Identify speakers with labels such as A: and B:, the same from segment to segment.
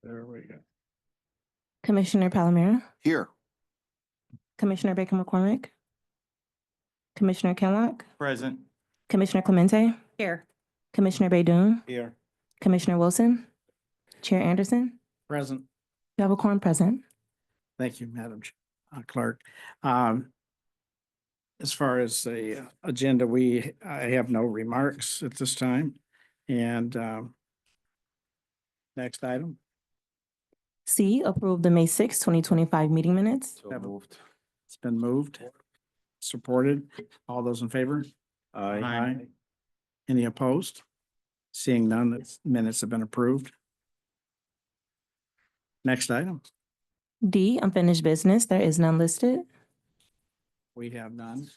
A: There we go.
B: Commissioner Palomero,
C: Here.
B: Commissioner Baker McCormick, Commissioner Kenlock,
A: Present.
B: Commissioner Clemente,
D: Here.
B: Commissioner Baydoun,
A: Here.
B: Commissioner Wilson, Chair Anderson.
A: Present.
B: You have a quorum present.
A: Thank you, Madam Clerk. As far as the agenda, I have no remarks at this time. And next item.
B: C, approve the May 6, 2025 meeting minutes.
C: So moved.
A: It's been moved, supported. All those in favor? Aye. Any opposed? Seeing none, the minutes have been approved. Next item.
B: D, unfinished business. There is none listed.
A: We have none.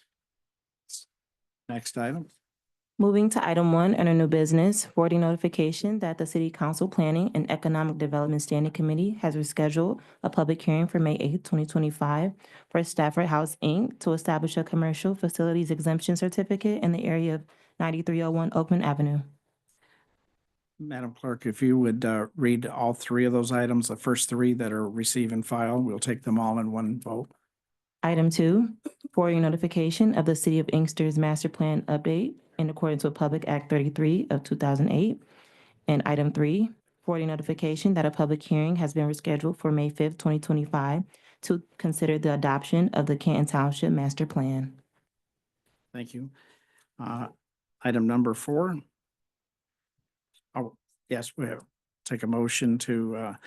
A: Next item.
B: Moving to item 1 under new business, forwarding notification that the City Council Planning and Economic Development Standing Committee has rescheduled a public hearing for May 8, 2025 for Stafford House, Inc. to establish a commercial facilities exemption certificate in the area of 9301 Oakman Avenue.
A: Madam Clerk, if you would read all three of those items, the first three that are receive and file, we'll take them all in one vote.
B: Item 2, forwarding notification of the City of Inkster's master plan update in accordance with Public Act 33 of 2008. And item 3, forwarding notification that a public hearing has been rescheduled for May 5th, 2025 to consider the adoption of the Canton Township Master Plan.
A: Thank you. Item number 4. Oh, yes, we have take a motion to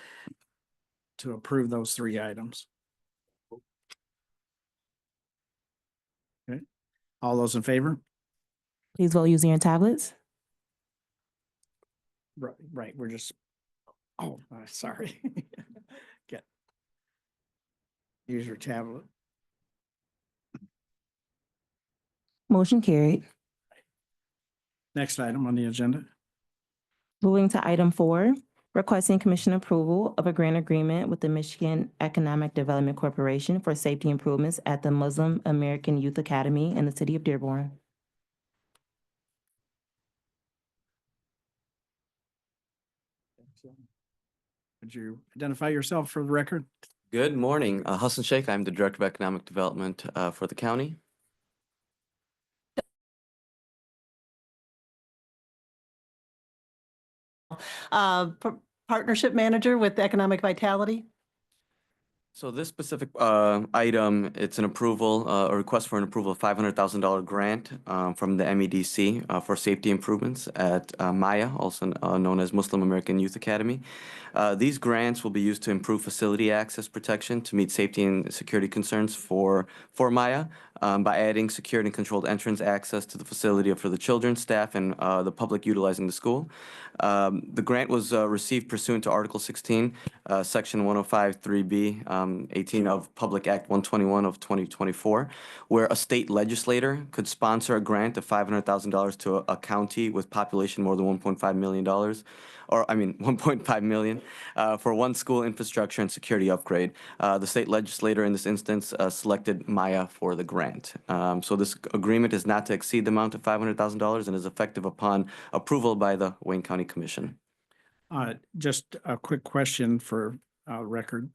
A: approve those 3 items. Okay. All those in favor?
B: Please vote using your tablets.
A: Right, we're just, sorry. Use your tablet.
B: Motion carried.
A: Next item on the agenda.
B: Moving to item 4, requesting commission approval of a grant agreement with the Michigan Economic Development Corporation for safety improvements at the Muslim American Youth Academy in the city of Dearborn.
A: Would you identify yourself for the record?
E: Good morning. Hassan Sheikh. I'm the Director of Economic Development for the county.
D: Partnership manager with Economic Vitality.
E: So this specific item, it's an approval, a request for an approval of $500,000 grant from the MEDC for safety improvements at Maya, also known as Muslim American Youth Academy. These grants will be used to improve facility access protection to meet safety and security concerns for Maya by adding secured and controlled entrance access to the facility for the children, staff, and the public utilizing the school. The grant was received pursuant to Article 16, Section 105 3B 18 of Public Act 121 of 2024, where a state legislator could sponsor a grant of $500,000 to a county with population more than $1.5 million, or I mean 1.5 million, for one school infrastructure and security upgrade. The state legislator in this instance selected Maya for the grant. So this agreement is not to exceed the amount of $500,000 and is effective upon approval by the Wayne County Commission.
A: Just a quick question for the record.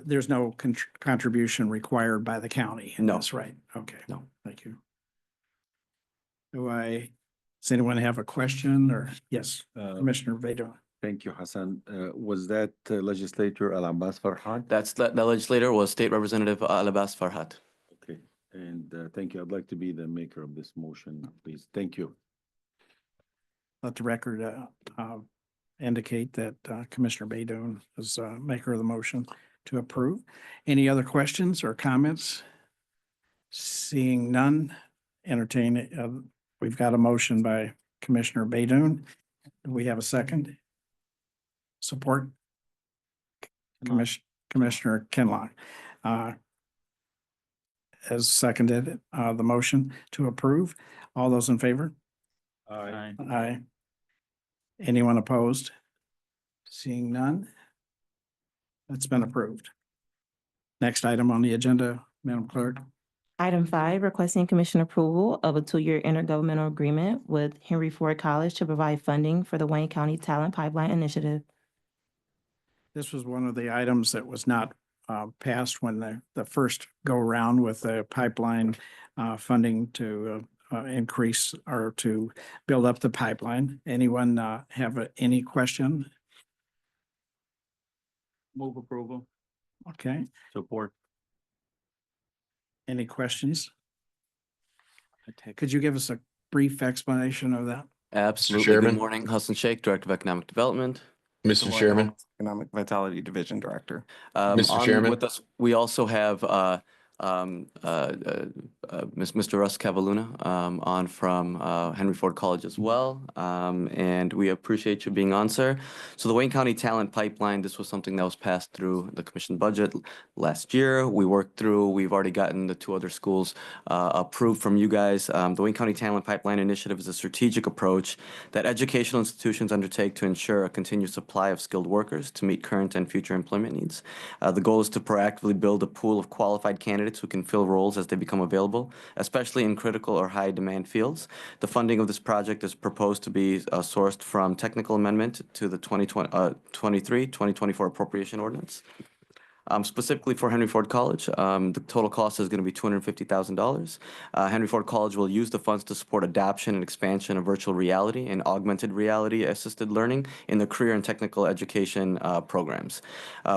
A: There's no contribution required by the county.
E: No.
A: That's right. Okay.
E: No.
A: Thank you. Does anyone have a question or yes, Commissioner Baydoun?
F: Thank you, Hassan. Was that legislator Al Abbas Farhat?
E: That's the legislator was State Representative Al Abbas Farhat.
F: Okay, and thank you. I'd like to be the maker of this motion, please. Thank you.
A: Let the record indicate that Commissioner Baydoun is maker of the motion to approve. Any other questions or comments? Seeing none, entertain it. We've got a motion by Commissioner Baydoun. Do we have a second? Support? Commissioner Kenlock has seconded the motion to approve. All those in favor?
F: Aye.
A: Aye. Anyone opposed? Seeing none? That's been approved. Next item on the agenda, Madam Clerk.
B: Item 5, requesting commission approval of a 2-year intergovernmental agreement with Henry Ford College to provide funding for the Wayne County Talent Pipeline Initiative.
A: This was one of the items that was not passed when the first go around with the pipeline funding to increase or to build up the pipeline. Anyone have any question?
F: Move approval.
A: Okay,
F: Support.
A: any questions? Could you give us a brief explanation of that?
E: Absolutely. Good
C: Chairman.
E: morning, Hassan Sheikh, Director of Economic Development.
C: Mr. Chairman,
G: Economic Vitality Division Director.
C: Mr. Chairman.
E: With us, we also have Mr. Russ Cavaluna on from Henry Ford College as well. And we appreciate you being on, sir. So the Wayne County Talent Pipeline, this was something that was passed through the commission budget last year. We worked through, we've already gotten the 2 other schools approved from you guys. The Wayne County Talent Pipeline Initiative is a strategic approach that educational institutions undertake to ensure a continued supply of skilled workers to meet current and future employment needs. The goal is to proactively build a pool of qualified candidates who can fill roles as they become available, especially in critical or high demand fields. The funding of this project is proposed to be sourced from technical amendment to the 2023-2024 appropriation ordinance. Specifically for Henry Ford College, the total cost is going to be $250,000. Henry Ford College will use the funds to support adoption and expansion of virtual reality and augmented reality assisted learning in the career and technical education programs.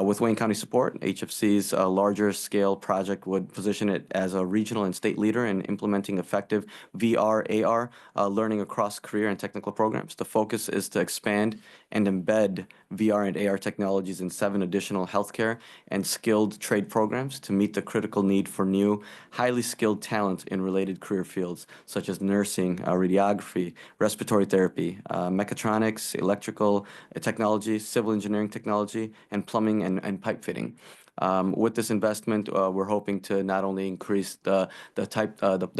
E: With Wayne County support, HFC's larger scale project would position it as a regional and state leader in implementing effective VR, AR learning across career and technical programs. The focus is to expand and embed VR and AR technologies in 7 additional healthcare and skilled trade programs to meet the critical need for new, highly skilled talent in related career fields such as nursing, radiography, respiratory therapy, mechatronics, electrical technology, civil engineering technology, and plumbing and pipe fitting. With this investment, we're hoping to not only increase the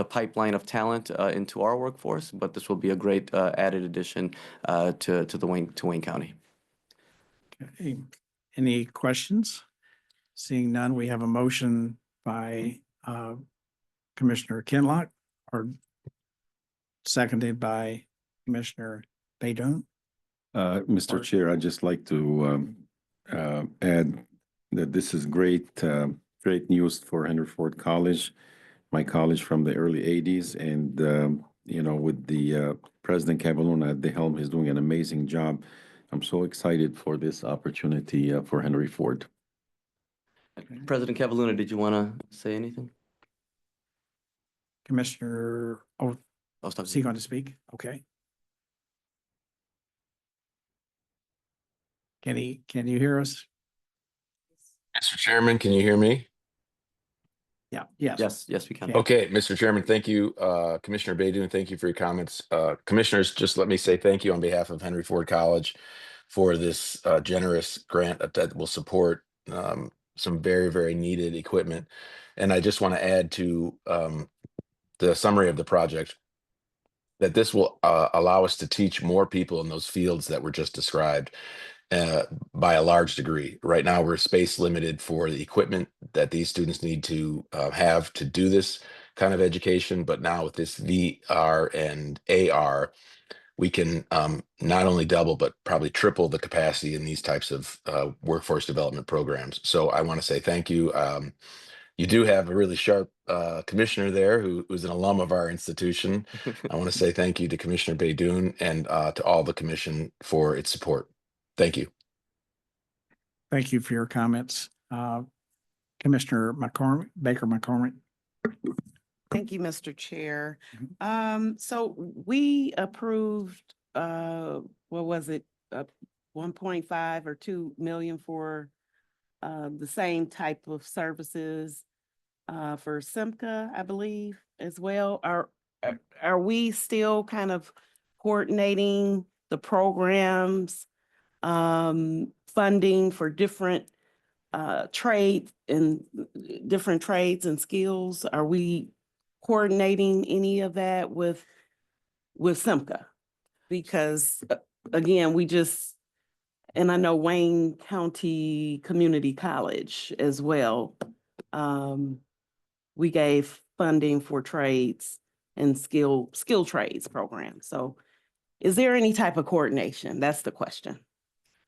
E: pipeline of talent into our workforce, but this will be a great added addition to Wayne County.
A: Okay. Any questions? Seeing none, we have a motion by Commissioner Kinlock or seconded by Commissioner Baydun.
F: Mr. Chair, I'd just like to add that this is great news for Henry Ford College, my college from the early 80s. And, with the President Cavaluna at the helm, he's doing an amazing job. I'm so excited for this opportunity for Henry Ford.
E: President Cavaluna, did you want to say anything?
A: Commissioner, is he going to speak? Okay. Can you hear us?
C: Mr. Chairman, can you hear me?
A: Yeah, yes.
E: Yes, we can.
A: Okay.
C: Okay, Mr. Chairman, thank you. Commissioner Baydun, thank you for your comments. Commissioners, just let me say thank you on behalf of Henry Ford College for this generous grant that will support some very, very needed equipment. And I just want to add to the summary of the project that this will allow us to teach more people in those fields that were just described by a large degree. Right now, we're space limited for the equipment that these students need to have to do this kind of education. But now with this VR and AR, we can not only double, but probably triple the capacity in these types of workforce development programs. So I want to say thank you. You do have a really sharp commissioner there who's an alum of our institution. I want to say thank you to Commissioner Baydun and to all the commission for its support. Thank you.
A: Thank you for your comments. Commissioner Baker McCormick.
H: Thank you, Mr. Chair. So we approved, what was it? 1.5 or 2 million for the same type of services for Simca, I believe, as well. Are we still kind of coordinating the programs, funding for different trades and different trades and skills? Are we coordinating any of that with Simca? Because again, and I know Wayne County Community College as well. We gave funding for trades and skill trades programs. So is there any type of coordination? That's the question.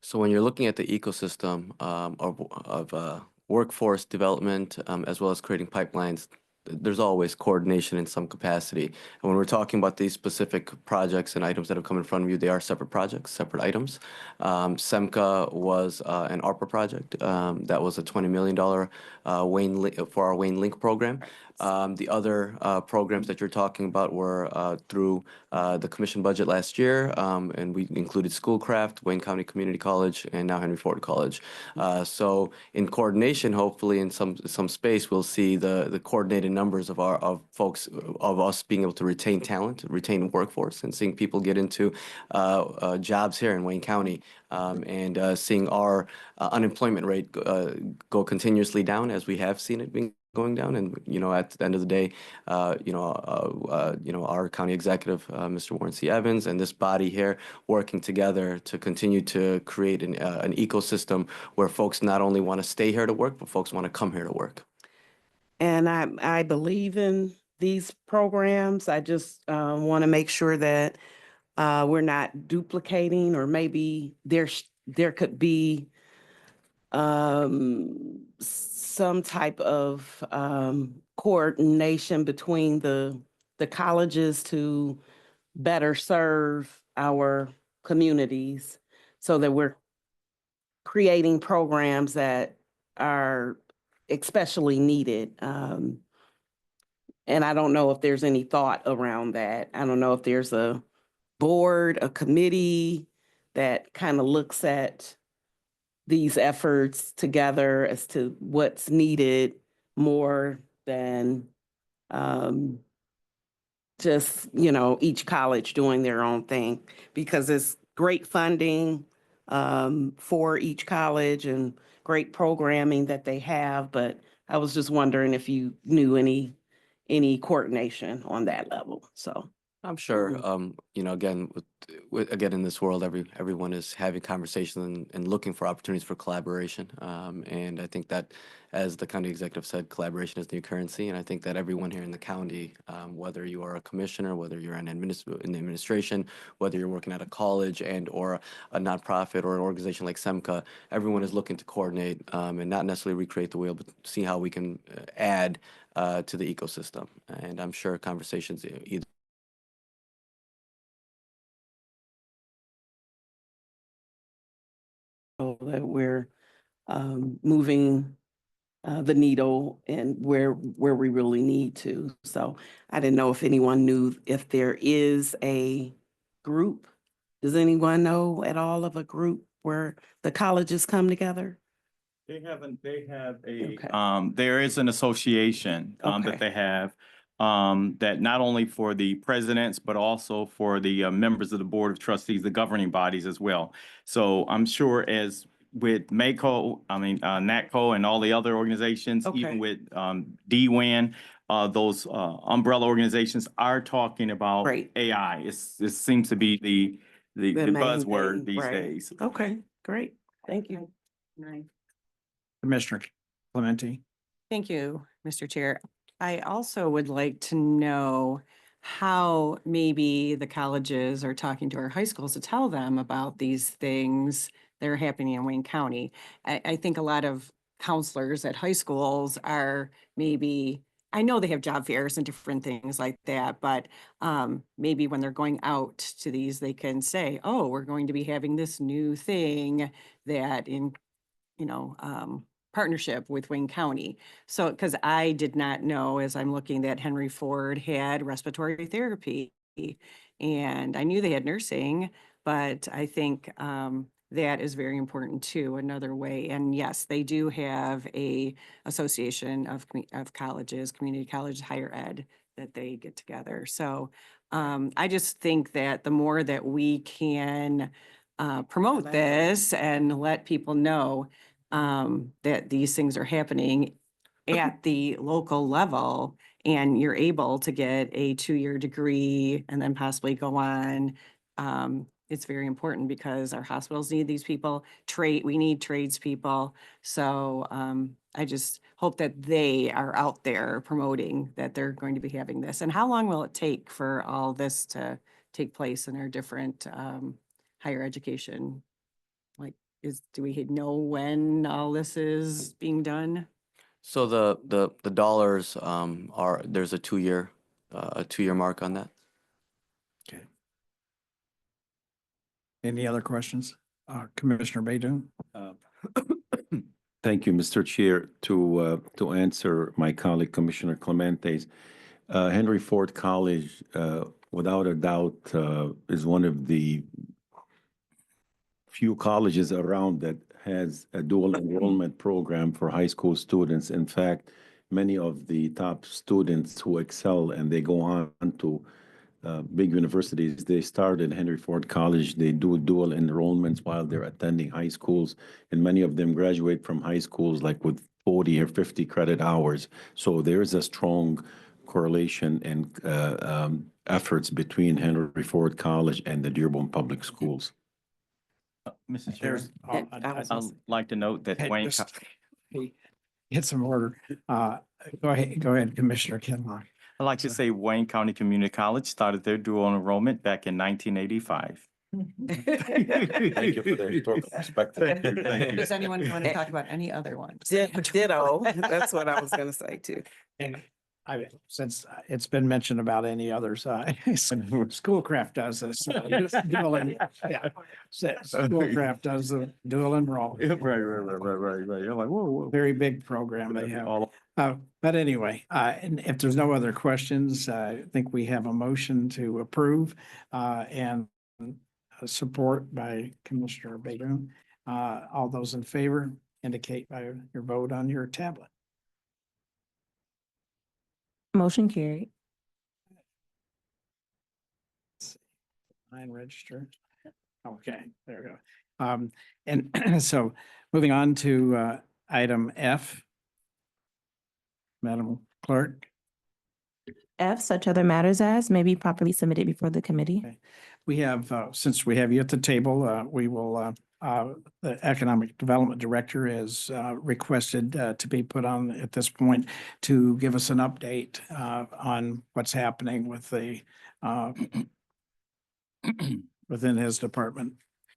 E: So when you're looking at the ecosystem of workforce development, as well as creating pipelines, there's always coordination in some capacity. And when we're talking about these specific projects and items that have come in front of you, they are separate projects, separate items. SEMCA was an ARPA project. That was a $20 million for our Wayne Link program. The other programs that you're talking about were through the commission budget last year, and we included Schoolcraft, Wayne County Community College, and now Henry Ford College. So in coordination, hopefully in some space, we'll see the coordinated numbers of folks, of us being able to retain talent, retain workforce, and seeing people get into jobs here in Wayne County, and seeing our unemployment rate go continuously down as we have seen it being going down. And, at the end of the day, our county executive, Mr. Warren C. Evans, and this body here working together to continue to create an ecosystem where folks not only want to stay here to work, but folks want to come here to work.
H: And I believe in these programs. I just want to make sure that we're not duplicating, or maybe there could be some type of coordination between the colleges to better serve our communities, so that we're creating programs that are especially needed. And I don't know if there's any thought around that. I don't know if there's a board, a committee that kind of looks at these efforts together as to what's needed more than just, each college doing their own thing, because it's great funding for each college and great programming that they have. But I was just wondering if you knew any coordination on that level. So
E: I'm sure, again, again, in this world, everyone is having conversations and looking for opportunities for collaboration. And I think that, as the county executive said, collaboration is the new currency. And I think that everyone here in the county, whether you are a commissioner, whether you're in the administration, whether you're working at a college or a nonprofit or an organization like SEMCA, everyone is looking to coordinate and not necessarily recreate the wheel, but see how we can add to the ecosystem. And I'm sure conversations either
H: that we're moving the needle and where we really need to. So I didn't know if anyone knew if there is a group. Does anyone know at all of a group where the colleges come together?
G: They have
H: Okay.
G: there is an association
H: Okay.
G: that they have that not only for the presidents, but also for the members of the Board of Trustees, the governing bodies as well. So I'm sure, as with NACO and all the other organizations,
H: Okay.
G: even with DWIN, those umbrella organizations are talking about
H: Great.
G: AI. It seems to be the
H: The main
G: buzzword
H: thing,
G: these
H: right.
G: days.
H: Okay, great. Thank you.
A: Commissioner Clementi.
I: Thank you, Mr. Chair. I also would like to know how maybe the colleges are talking to our high schools to tell them about these things that are happening in Wayne County. I think a lot of counselors at high schools are maybe, I know they have job fairs and different things like that, but maybe when they're going out to these, they can say, oh, we're going to be having this new thing that in, partnership with Wayne County. So, because I did not know, as I'm looking, that Henry Ford had respiratory therapy, and I knew they had nursing, but I think that is very important too, another way. And yes, they do have a association of colleges, community colleges, higher ed, that they get together. So I just think that the more that we can promote this and let people know that these things are happening at the local level, and you're able to get a 2-year degree and then possibly go on. It's very important because our hospitals need these people. We need tradespeople. So I just hope that they are out there promoting that they're going to be having this. And how long will it take for all this to take place in our different higher education, like do we know when all this is being done?
E: So the dollars there's a 2-year mark on that.
A: Okay. Any other questions? Commissioner Baydun?
F: Thank you, Mr. Chair. To answer my colleague Commissioner Clementes, Henry Ford College, without a doubt, is one of the few colleges around that has a dual enrollment program for high school students. In fact, many of the top students who excel and they go on to big universities, they start at Henry Ford College. They do dual enrollments while they're attending high schools, and many of them graduate from high schools like with 40 or 50 credit hours. So there is a strong correlation and efforts between Henry Ford College and the Dearborn Public Schools.
G: Mr. Chair,
A: There's,
G: I'd like to note that
A: Hey,
G: Wayne,
A: just- hey, get some order. Go ahead, Commissioner Kinlock.
G: I'd like to say Wayne County Community College started their dual enrollment back in 1985.
C: Thank you for the historical perspective.
I: Does anyone want to talk about any other ones?
H: Ditto, that's what I was gonna say too.
A: And since it's been mentioned about any others, Schoolcraft does this. Yeah. Schoolcraft does the dual enroll.
G: Right. You're like, whoa.
A: Very big program they have. But anyway, and if there's no other questions, I think we have a motion to approve and support by Commissioner Baydun. All those in favor indicate by your vote on your tablet.
B: Motion carried.
A: Line register. Okay, there we go. And so moving on to item F. Madam Clerk,
B: F, such other matters as may be properly submitted before the committee.
A: Okay. We have, since we have you at the table, we will, the Economic Development Director is requested to be put on at this point to give us an update on what's happening with the within his department,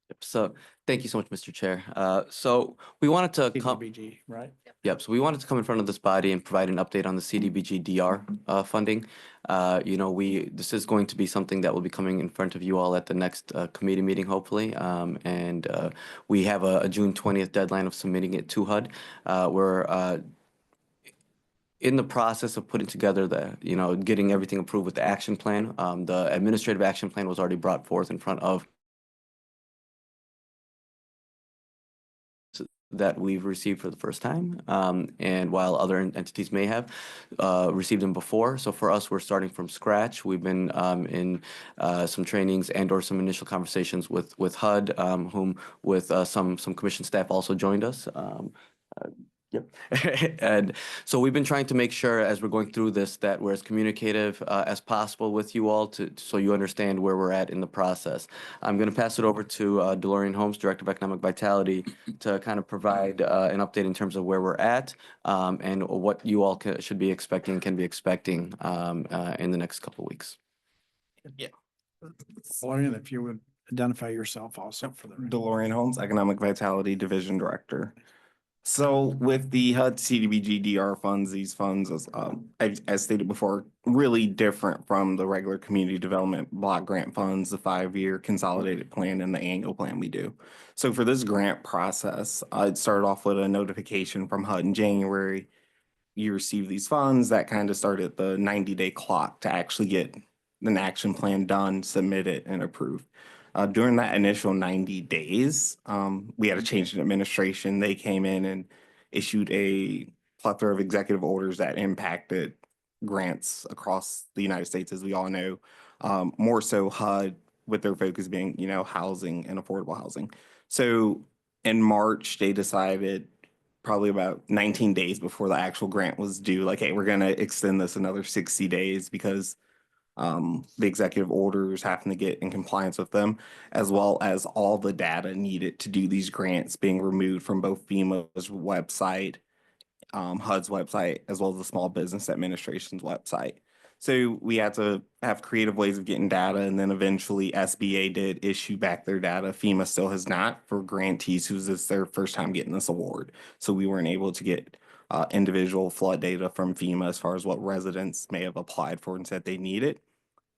E: Yep. So thank you so much, Mr. Chair. So we wanted to come.
A: CDBG, right?
E: Yep, so we wanted to come in front of this body and provide an update on the CDBG DR funding. This is going to be something that will be coming in front of you all at the next committee meeting, hopefully. And we have a June 20th deadline of submitting it to HUD. We're in the process of putting together getting everything approved with the action plan. The administrative action plan was already brought forth in front of that we've received for the first time, and while other entities may have received them before. So for us, we're starting from scratch. We've been in some trainings and or some initial conversations with HUD, whom with some commission staff also joined us. Yep. And so we've been trying to make sure as we're going through this that we're as communicative as possible with you all so you understand where we're at in the process. I'm going to pass it over to DeLorean Holmes, Director of Economic Vitality, to kind of provide an update in terms of where we're at and what you all should be expecting, can be expecting in the next couple of weeks.
A: Florian, if you would identify yourself also for the record.
J: DeLorean Holmes, Economic Vitality Division Director. So with the HUD CDBG DR funds, these funds, as stated before, really different from the regular community development block grant funds, the 5-year consolidated plan and the annual plan we do. So for this grant process, it started off with a notification from HUD in January. You receive these funds, that kind of started the 90-day clock to actually get an action plan done, submitted, and approved. During that initial 90 days, we had a change in administration. They came in and issued a plethora of executive orders that impacted grants across the United States, as we all know. More so HUD, with their focus being, housing and affordable housing. So in March, they decided probably about 19 days before the actual grant was due, like, hey, we're going to extend this another 60 days because the executive orders having to get in compliance with them, as well as all the data needed to do these grants being removed from both FEMA's website, HUD's website, as well as the Small Business Administration's website. So we had to have creative ways of getting data, and then eventually SBA did issue back their data. FEMA still has not for grantees who's this their first time getting this award. So we weren't able to get individual flood data from FEMA as far as what residents may have applied for and said they needed.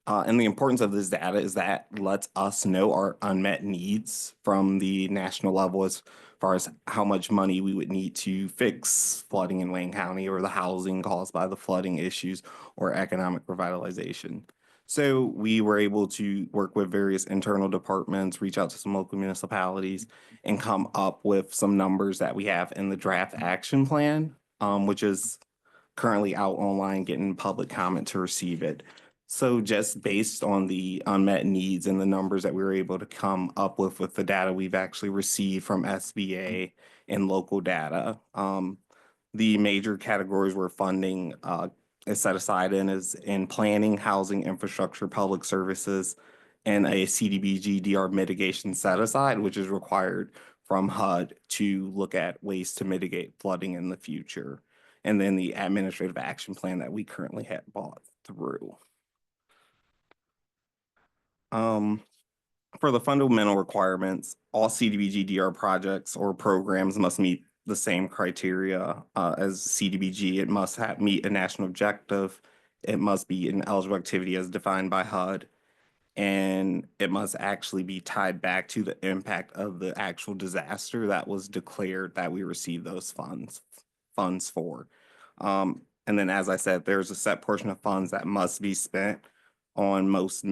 J: And the importance of this data is that lets us know our unmet needs from the national level as far as how much money we would need to fix flooding in Wayne County or the housing caused by the flooding issues or economic revitalization. So we were able to work with various internal departments, reach out to some local municipalities, and come up with some numbers that we have in the draft action plan, which is currently out online, getting public comment to receive it. So just based on the unmet needs and the numbers that we were able to come up with the data we've actually received from SBA and local data, the major categories where funding is set aside in planning, housing, infrastructure, public services, and a CDBG DR mitigation set aside, which is required from HUD to look at ways to mitigate flooding in the future. And then the administrative action plan that we currently have bought through. For the fundamental requirements, all CDBG DR projects or programs must meet the same criteria as CDBG. It must meet a national objective. It must be an eligible activity as defined by HUD. And it must actually be tied back to the impact of the actual disaster that was declared that we received those funds for. And then, as I said, there's a set portion of funds that must be spent on most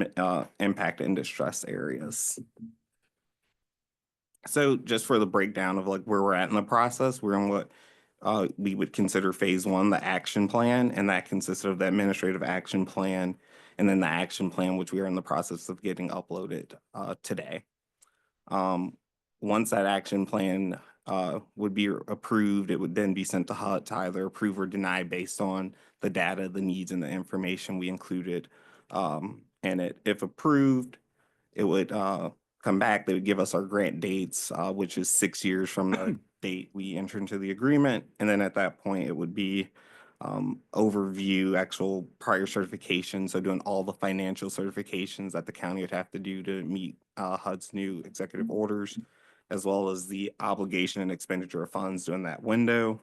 J: impacted and distressed areas. So just for the breakdown of like where we're at in the process, we're in what we would consider phase one, the action plan, and that consisted of the administrative action plan and then the action plan, which we are in the process of getting uploaded today. Once that action plan would be approved, it would then be sent to HUD to either approve or deny based on the data, the needs, and the information we included. And if approved, it would come back. They would give us our grant dates, which is 6 years from the date we enter into the agreement. And then at that point, it would be overview, actual prior certification. So doing all the financial certifications that the county would have to do to meet HUD's new executive orders, as well as the obligation and expenditure of funds during that window.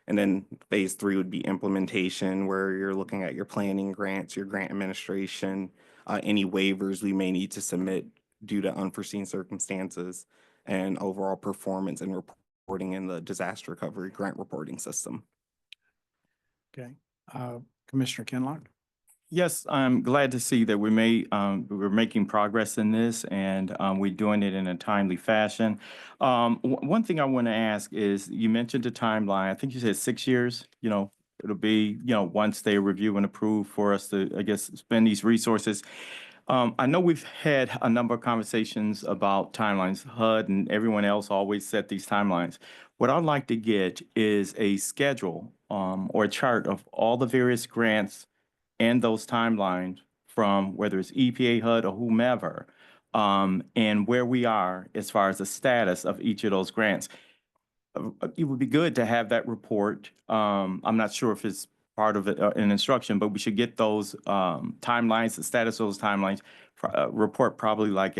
J: And then phase three would be implementation, where you're looking at your planning grants, your grant administration, any waivers we may need to submit due to unforeseen circumstances, and overall performance and reporting in the disaster recovery grant reporting system.
A: Okay. Commissioner Kinlock?
G: Yes, I'm glad to see that we're making progress in this, and we're doing it in a timely fashion. One thing I want to ask is, you mentioned the timeline. I think you said 6 years. It'll be, once they review and approve for us to, I guess, spend these resources. I know we've had a number of conversations about timelines. HUD and everyone else always set these timelines. What I'd like to get is a schedule or a chart of all the various grants and those timelines from whether it's EPA, HUD, or whomever, and where we are as far as the status of each of those grants. It would be good to have that report. I'm not sure if it's part of an instruction, but we should get those timelines, the status of those timelines, report probably like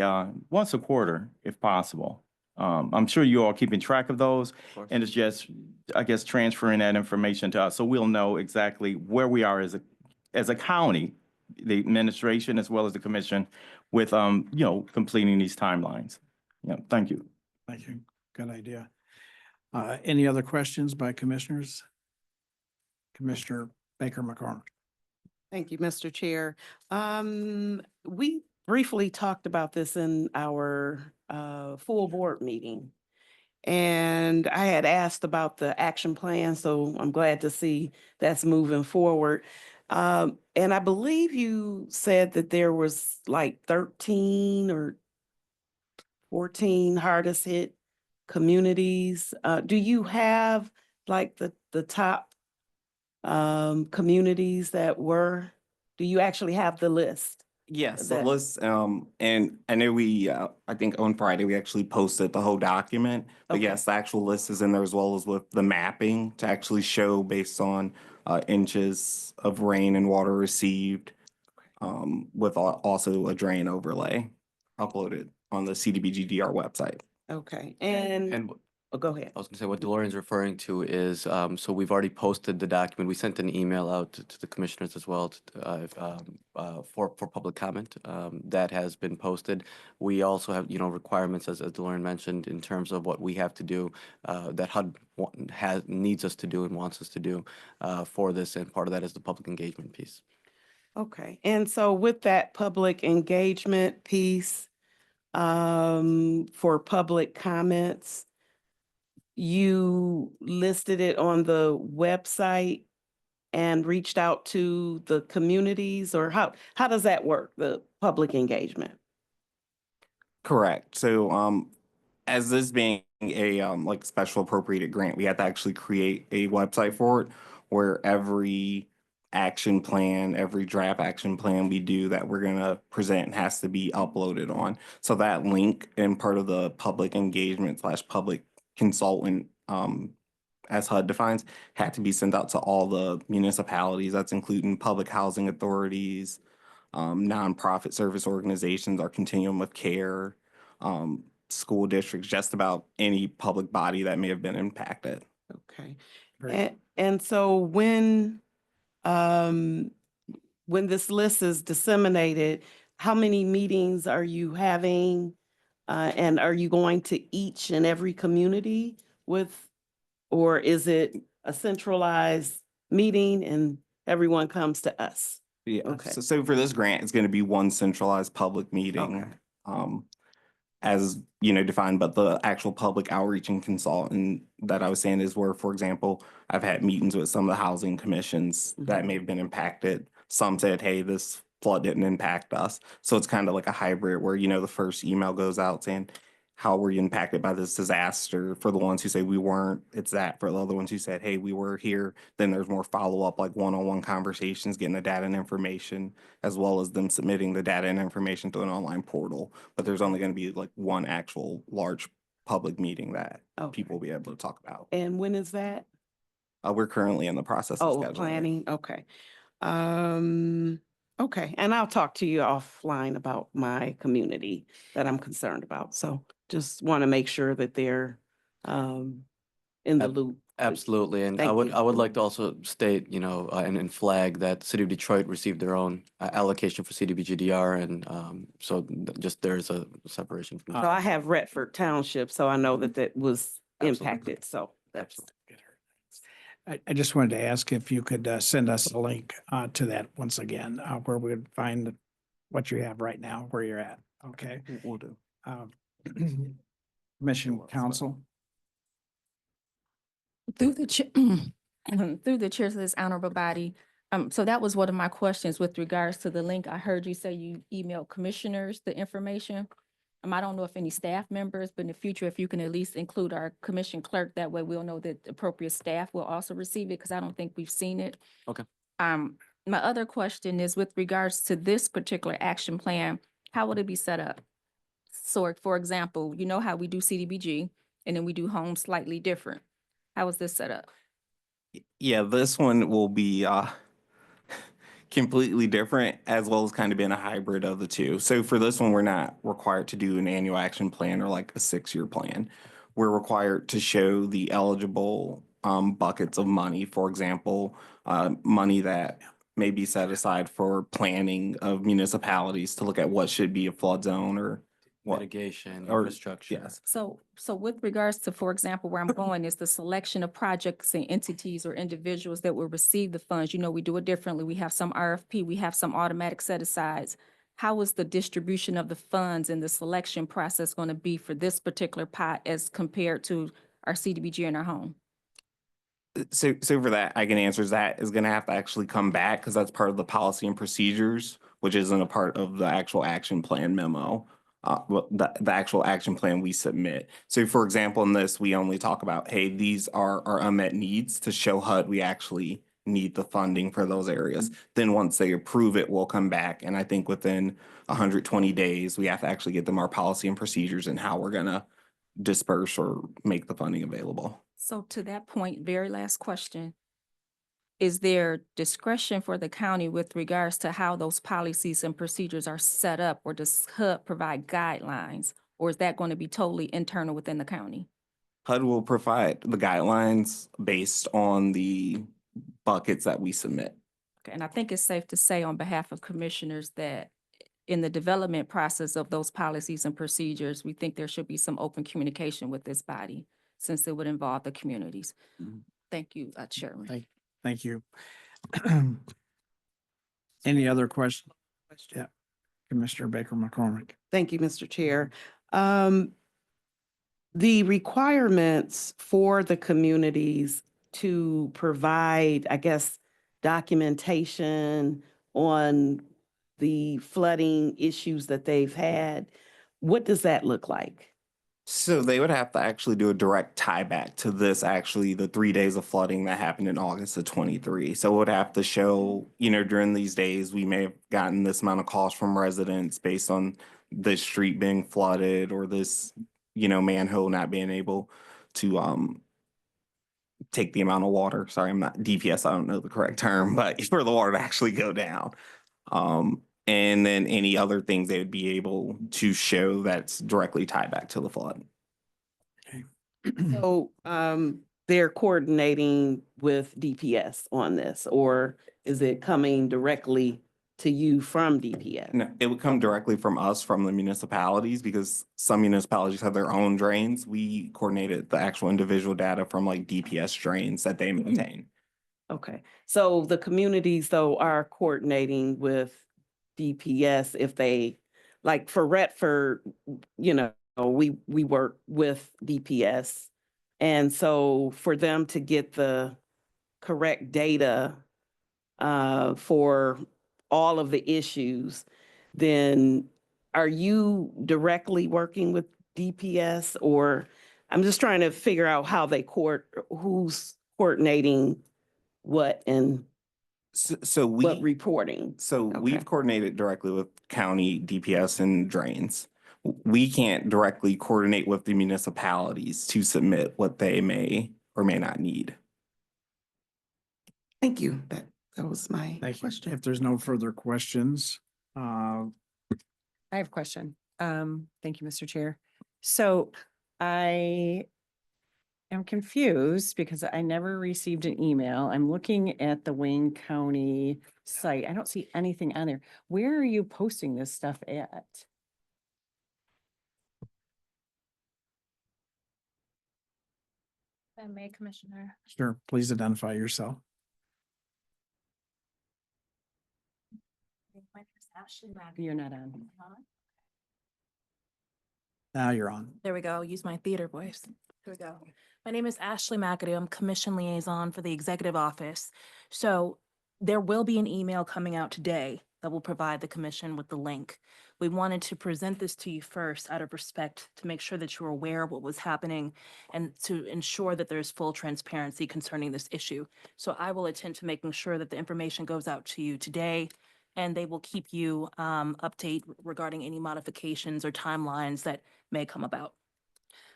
G: once a quarter, if possible. I'm sure you all are keeping track of those, and it's just, I guess, transferring that information to us so we'll know exactly where we are as a county, the administration as well as the commission, with completing these timelines. Thank you.
A: Thank you. Good idea. Any other questions by commissioners? Commissioner Baker McCormick.
H: Thank you, Mr. Chair. We briefly talked about this in our full board meeting. And I had asked about the action plan, so I'm glad to see that's moving forward. And I believe you said that there was like 13 or 14 hardest hit communities. Do you have like the top communities that were? Do you actually have the list?
J: Yes, the list, and I know I think on Friday, we actually posted the whole document. But
H: Okay.
J: yes, the actual list is in there as well as with the mapping to actually show based on inches of rain and water received, with also a drain overlay uploaded on the CDBG-DR website.
H: Okay, and,
E: And
H: oh, go ahead.
E: I was gonna say what DeLorean's referring to is, so we've already posted the document. We sent an email out to the commissioners as well for public comment. That has been posted. We also have, requirements as DeLorean mentioned in terms of what we have to do, that HUD needs us to do and wants us to do, for this. And part of that is the public engagement piece.
H: Okay, and so with that public engagement piece, for public comments, you listed it on the website and reached out to the communities, or how does that work, the public engagement?
J: Correct. So, as this being a like special appropriated grant, we have to actually create a website for it where every action plan, every draft action plan we do that we're gonna present has to be uploaded on. So that link and part of the public engagement / public consultant, as HUD defines, had to be sent out to all the municipalities. That's including public housing authorities, nonprofit service organizations, our continuum of care, school districts, just about any public body that may have been impacted.
H: Okay,
A: Great.
H: and so when this list is disseminated, how many meetings are you having? And are you going to each and every community or is it a centralized meeting and everyone comes to us?
J: Yeah,
H: Okay.
J: so for this grant, it's gonna be one centralized public
H: Okay.
J: meeting. As defined, but the actual public outreach and consultant that I was saying is where, for example, I've had meetings with some of the housing commissions that may have been impacted. Some said, hey, this flood didn't impact us. So it's kind of like a hybrid where, the first email goes out saying, how were you impacted by this disaster? For the ones who say we weren't, it's that. For the other ones who said, hey, we were here, then there's more follow-up, like one-on-one conversations, getting the data and information, as well as them submitting the data and information to an online portal. But there's only going to be like one actual large public meeting that
H: Okay.
J: people will be able to talk about.
H: And when is that?
J: We're currently in the process of
H: Oh,
J: scheduling it.
H: planning, okay. Okay, and I'll talk to you offline about my community that I'm concerned about. So just want to make sure that they're in the loop.
E: Absolutely, and I
H: Thank
E: would
H: you.
E: I would like to also state, and flag that the City of Detroit received their own allocation for CDBG-DR, and so just there's a separation from
H: So
E: that.
H: I have Redford Township, so I know that was
E: Absolutely.
H: impacted, so that's.
A: I just wanted to ask if you could send us a link to that once again, where we would find what you have right now, where you're at. Okay.
J: We'll do.
A: Commission Council.
K: Through the through the chair of this honorable body. So that was one of my questions with regards to the link. I heard you say you emailed commissioners the information. I don't know if any staff members, but in the future, if you can at least include our commission clerk, that way we'll know that appropriate staff will also receive it, because I don't think we've seen it.
E: Okay.
K: My other question is with regards to this particular action plan, how would it be set up? So for example, you know how we do CDBG and then we do home slightly different. How is this set up?
J: Yeah, this one will be completely different, as well as kind of being a hybrid of the two. So for this one, we're not required to do an annual action plan or like a 6-year plan. We're required to show the eligible buckets of money, for example, money that may be set aside for planning of municipalities to look at what should be a flood zone or what.
E: Mitigation,
J: or-
E: infrastructure.
J: Yes.
K: So with regards to, for example, where I'm going is the selection of projects and entities or individuals that will receive the funds. We do it differently. We have some RFP, we have some automatic set-asides. How is the distribution of the funds and the selection process going to be for this particular pot as compared to our CDBG and our home?
J: So for that, I can answer that is going to have to actually come back because that's part of the policy and procedures, which isn't a part of the actual action plan memo. The actual action plan we submit. So for example, in this, we only talk about, hey, these are our unmet needs to show HUD we actually need the funding for those areas. Then once they approve it, we'll come back. And I think within 120 days, we have to actually get them our policy and procedures and how we're gonna disperse or make the funding available.
K: So to that point, very last question. is there discretion for the county with regards to how those policies and procedures are set up? Or does HUD provide guidelines? Or is that going to be totally internal within the county?
J: HUD will provide the guidelines based on the buckets that we submit.
K: Okay, and I think it's safe to say on behalf of commissioners that in the development process of those policies and procedures, we think there should be some open communication with this body since it would involve the communities.
J: Mhm.
K: Thank you, Chairman.
A: Thank you. Any other questions? Yeah, Commissioner Baker McCormick.
H: Thank you, Mr. Chair. The requirements for the communities to provide, I guess, documentation on the flooding issues that they've had, what does that look like?
J: So they would have to actually do a direct tie back to this, actually, the 3 days of flooding that happened in August of 23. So it would have to show, during these days, we may have gotten this amount of calls from residents based on this street being flooded or this, manhole not being able to take the amount of water. Sorry, I'm not DPS, I don't know the correct term, but for the water to actually go down. And then any other things they would be able to show that's directly tied back to the flood.
H: So, they're coordinating with DPS on this, or is it coming directly to you from DPS?
J: No, it would come directly from us, from the municipalities, because some municipalities have their own drains. We coordinated the actual individual data from like DPS drains that they maintain.
H: Okay, so the communities though are coordinating with DPS if they, like for Retford, we work with DPS. And so for them to get the correct data for all of the issues, then are you directly working with DPS? Or I'm just trying to figure out how they who's coordinating what and
J: So
H: what reporting.
J: So
H: Okay.
J: we've coordinated directly with county DPS and drains. We can't directly coordinate with the municipalities to submit what they may or may not need.
H: Thank you. That was my
A: Thank you.
H: question.
A: If there's no further questions,
I: I have a question. Thank you, Mr. Chair. So I am confused because I never received an email. I'm looking at the Wayne County site. I don't see anything on there. Where are you posting this stuff at?
K: If I may, Commissioner.
A: sure, please identify yourself.
I: You're not on.
A: Now you're on.
L: There we go. Use my theater voice. Here we go. My name is Ashley McAdoo. I'm Commission Liaison for the Executive Office. So there will be an email coming out today that will provide the commission with the link. We wanted to present this to you first out of respect to make sure that you're aware of what was happening and to ensure that there's full transparency concerning this issue. So I will attend to making sure that the information goes out to you today, and they will keep you update regarding any modifications or timelines that may come about.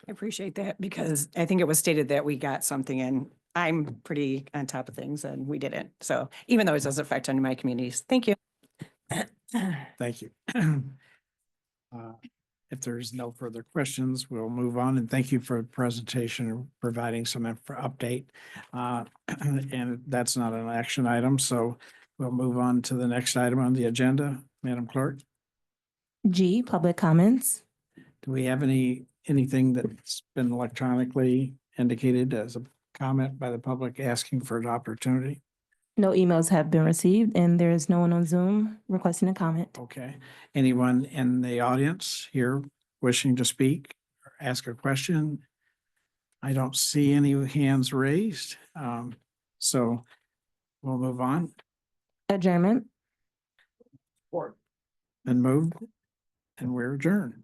I: I appreciate that because I think it was stated that we got something and I'm pretty on top of things and we didn't. So even though it does affect any of my communities, thank you.
A: Thank you. If there's no further questions, we'll move on, and thank you for the presentation and providing some update. And that's not an action item, so we'll move on to the next item on the agenda. Madam Clerk,
B: G, public comments.
A: do we have anything that's been electronically indicated as a comment by the public asking for an opportunity?
B: No emails have been received, and there is no one on Zoom requesting a comment.
A: Okay. Anyone in the audience here wishing to speak or ask a question? I don't see any hands raised. So we'll move on.
B: Adjournment.
A: Been moved and we're adjourned.